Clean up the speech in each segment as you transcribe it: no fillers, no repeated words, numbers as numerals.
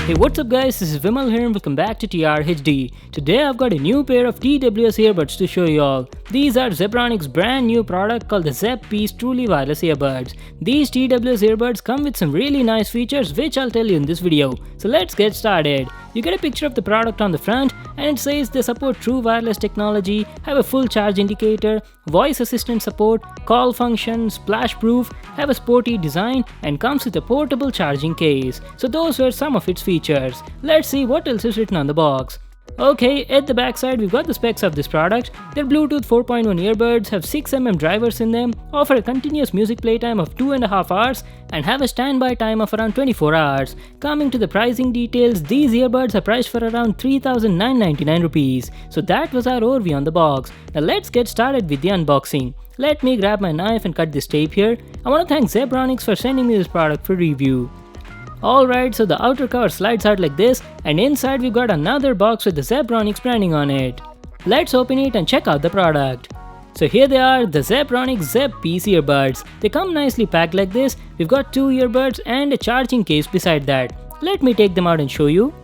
Hey, what's up guys, this is Vimal here and welcome back to TRHD. Today I've got a new pair of TWS earbuds to show you all. These are Zebronics' brand new product called the Zeb Peace Truly Wireless Earbuds. These TWS earbuds come with some really nice features which I'll tell you in this video. So let's get started. You get a picture of the product on the front and it says they support true wireless technology, have a full charge indicator, voice assistant support, call function, splash proof, have a sporty design and comes with a portable charging case. So those were some of its features. Let's see what else is written on the box. Okay, at the back side we've got the specs of this product. They're Bluetooth 4.1 earbuds, have 6mm drivers in them, offer a continuous music playtime of 2.5 hours and have a standby time of around 24 hours. Coming to the pricing details, these earbuds are priced for around 3,999 rupees. So that was our overview on the box. Now let's get started with the unboxing. Let me grab my knife and cut this tape here. I want to thank Zebronics for sending me this product for review. Alright, so the outer cover slides out like this and inside we've got another box with the Zebronics branding on it. Let's open it and check out the product. So here they are, the Zebronics Zeb Peace earbuds. They come nicely packed like this. We've got 2 earbuds and a charging case beside that. Let me take them out and show you.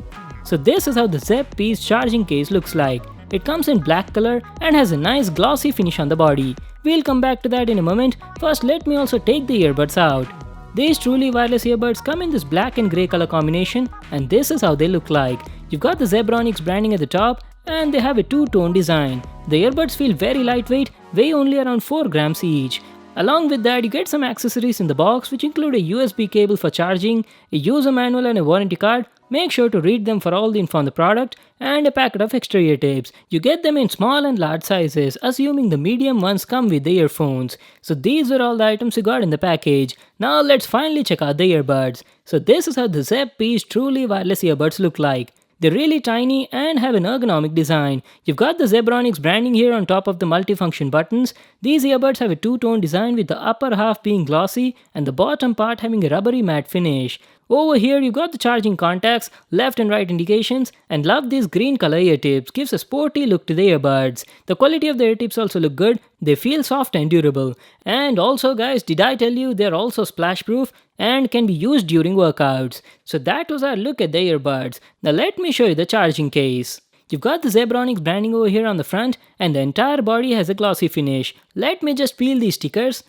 So this is how the Zeb Peace charging case looks like. It comes in black color and has a nice glossy finish on the body. We'll come back to that in a moment. First let me also take the earbuds out. These truly wireless earbuds come in this black and grey color combination and this is how they look like. You've got the Zebronics branding at the top and they have a two-tone design. The earbuds feel very lightweight, weigh only around 4 grams each. Along with that you get some accessories in the box which include a USB cable for charging, a user manual and a warranty card. Make sure to read them for all the info on the product and a packet of extra ear tapes. You get them in small and large sizes, assuming the medium ones come with the earphones. So these were all the items you got in the package. Now let's finally check out the earbuds. So this is how the Zeb Peace Truly Wireless earbuds look like. They're really tiny and have an ergonomic design. You've got the Zebronics branding here on top of the multifunction buttons. These earbuds have a two-tone design with the upper half being glossy and the bottom part having a rubbery matte finish. Over here you've got the charging contacts, left and right indications and love these green color ear tips, gives a sporty look to the earbuds. The quality of the ear tips also look good, they feel soft and durable. And also guys, did I tell you they're also splash proof and can be used during workouts. So that was our look at the earbuds. Now let me show you the charging case. You've got the Zebronics branding over here on the front and the entire body has a glossy finish. Let me just peel these stickers.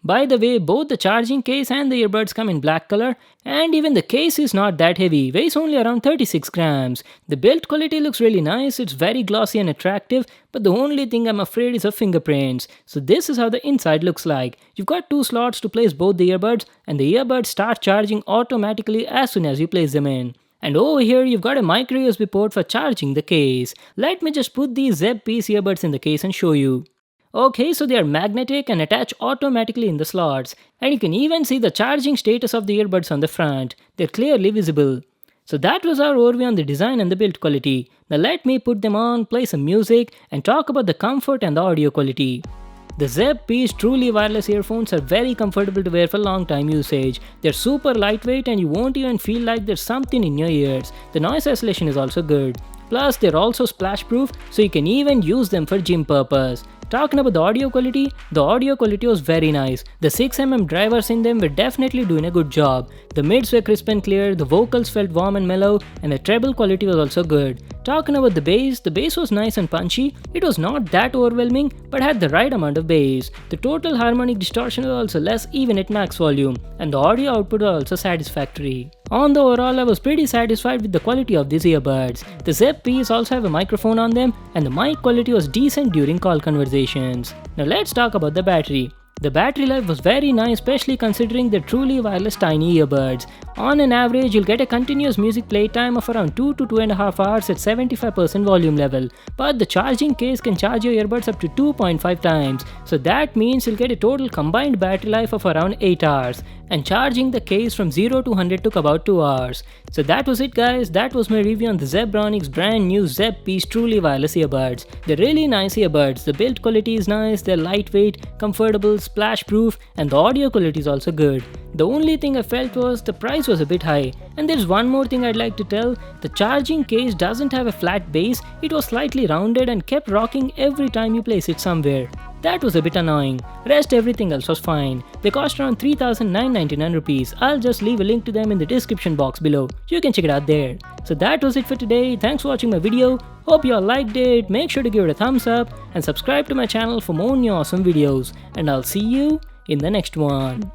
By the way, both the charging case and the earbuds come in black color and even the case is not that heavy, weighs only around 36 grams. The build quality looks really nice, it's very glossy and attractive, but the only thing I'm afraid is of fingerprints. So this is how the inside looks like. You've got 2 slots to place both the earbuds and the earbuds start charging automatically as soon as you place them in. And over here you've got a micro USB port for charging the case. Let me just put these Zeb Peace earbuds in the case and show you. Okay, so they are magnetic and attach automatically in the slots. And you can even see the charging status of the earbuds on the front. They're clearly visible. So that was our overview on the design and the build quality. Now let me put them on, play some music and talk about the comfort and the audio quality. The Zeb Peace Truly Wireless earphones are very comfortable to wear for long time usage. They're super lightweight and you won't even feel like there's something in your ears. The noise isolation is also good. Plus they're also splash proof so you can even use them for gym purpose. Talking about the audio quality was very nice. The 6mm drivers in them were definitely doing a good job. The mids were crisp and clear, the vocals felt warm and mellow, and the treble quality was also good. Talking about the bass was nice and punchy. It was not that overwhelming, but had the right amount of bass. The total harmonic distortion was also less even at max volume, and the audio output was also satisfactory. On the overall, I was pretty satisfied with the quality of these earbuds. The Zeb Peace also have a microphone on them and the mic quality was decent during call conversations. Now let's talk about the battery. The battery life was very nice, especially considering the truly wireless tiny earbuds. On an average, you'll get a continuous music playtime of around 2 to 2.5 hours at 75% volume level. But the charging case can charge your earbuds up to 2.5 times. So that means you'll get a total combined battery life of around 8 hours. And charging the case from 0 to 100 took about 2 hours. So that was it guys, that was my review on the Zebronics brand new Zeb Peace Truly Wireless earbuds. They're really nice earbuds, the build quality is nice, they're lightweight, comfortable, splash proof and the audio quality is also good. The only thing I felt was the price was a bit high. And there's one more thing I'd like to tell. The charging case doesn't have a flat base, it was slightly rounded and kept rocking every time you place it somewhere. That was a bit annoying. Rest everything else was fine. They cost around 3,999 rupees. I'll just leave a link to them in the description box below. You can check it out there. So that was it for today. Thanks for watching my video. Hope you all liked it. Make sure to give it a thumbs up and subscribe to my channel for more new awesome videos. And I'll see you in the next one.